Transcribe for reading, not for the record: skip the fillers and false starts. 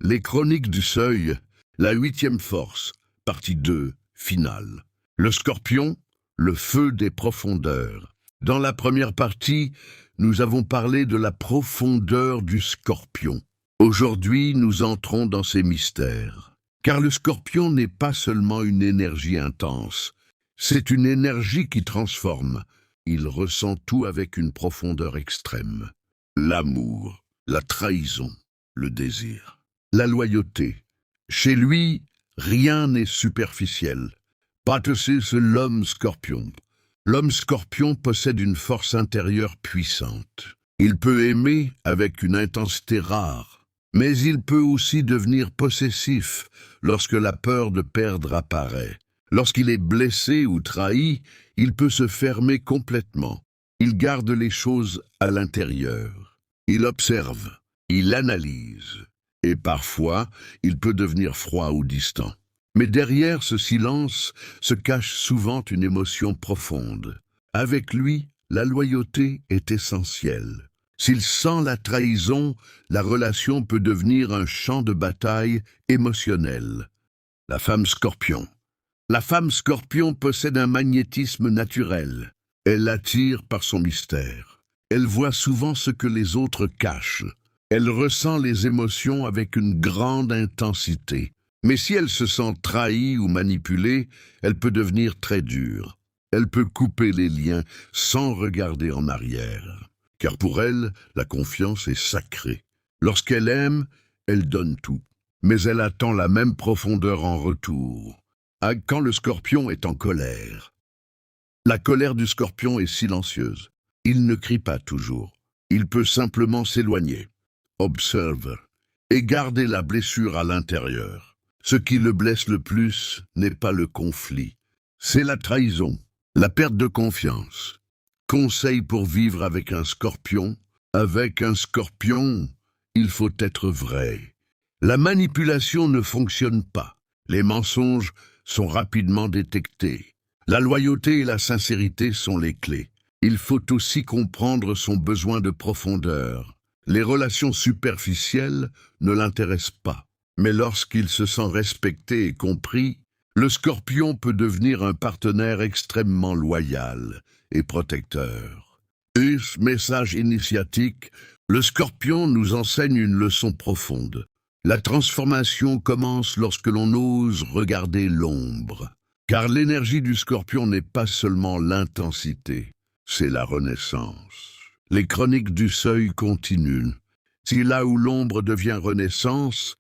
Les Chroniques du Seuil, la 8e force, partie 2, finale. Le Scorpion, le feu des profondeurs. Dans la première partie, nous avons parlé de la profondeur du Scorpion. Aujourd'hui, nous entrons dans ses mystères. Car le Scorpion n'est pas seulement une énergie intense, c'est une énergie qui transforme. Il ressent tout avec une profondeur extrême. L'amour, la trahison, le désir. La loyauté. Chez lui, rien n'est superficiel. C'est l'homme scorpion. L'homme scorpion possède une force intérieure puissante. Il peut aimer avec une intensité rare, mais il peut aussi devenir possessif lorsque la peur de perdre apparaît. Lorsqu'il est blessé ou trahi, il peut se fermer complètement. Il garde les choses à l'intérieur. Il observe, il analyse. Et parfois, il peut devenir froid ou distant. Mais derrière ce silence se cache souvent une émotion profonde. Avec lui, la loyauté est essentielle. S'il sent la trahison, la relation peut devenir un champ de bataille émotionnel. La femme scorpion. La femme scorpion possède un magnétisme naturel. Elle attire par son mystère. Elle voit souvent ce que les autres cachent. Elle ressent les émotions avec une grande intensité. Mais si elle se sent trahie ou manipulée, elle peut devenir très dure. Elle peut couper les liens sans regarder en arrière. Car pour elle, la confiance est sacrée. Lorsqu'elle aime, elle donne tout. Mais elle attend la même profondeur en retour. Quand le scorpion est en colère. La colère du scorpion est silencieuse. Il ne crie pas toujours. Il peut simplement s'éloigner. Observe et garder la blessure à l'intérieur. Ce qui le blesse le plus n'est pas le conflit, c'est la trahison, la perte de confiance. Conseil pour vivre avec un scorpion. Avec un scorpion, il faut être vrai. La manipulation ne fonctionne pas. Les mensonges sont rapidement détectés. La loyauté et la sincérité sont les clés. Il faut aussi comprendre son besoin de profondeur. Les relations superficielles ne l'intéressent pas. Mais lorsqu'il se sent respecté et compris, le scorpion peut devenir un partenaire extrêmement loyal et protecteur. Et ce message initiatique, le scorpion nous enseigne une leçon profonde. La transformation commence lorsque l'on ose regarder l'ombre. Car l'énergie du scorpion n'est pas seulement l'intensité, c'est la renaissance. Les Chroniques du Seuil continuent. Si là où l'ombre devient renaissance,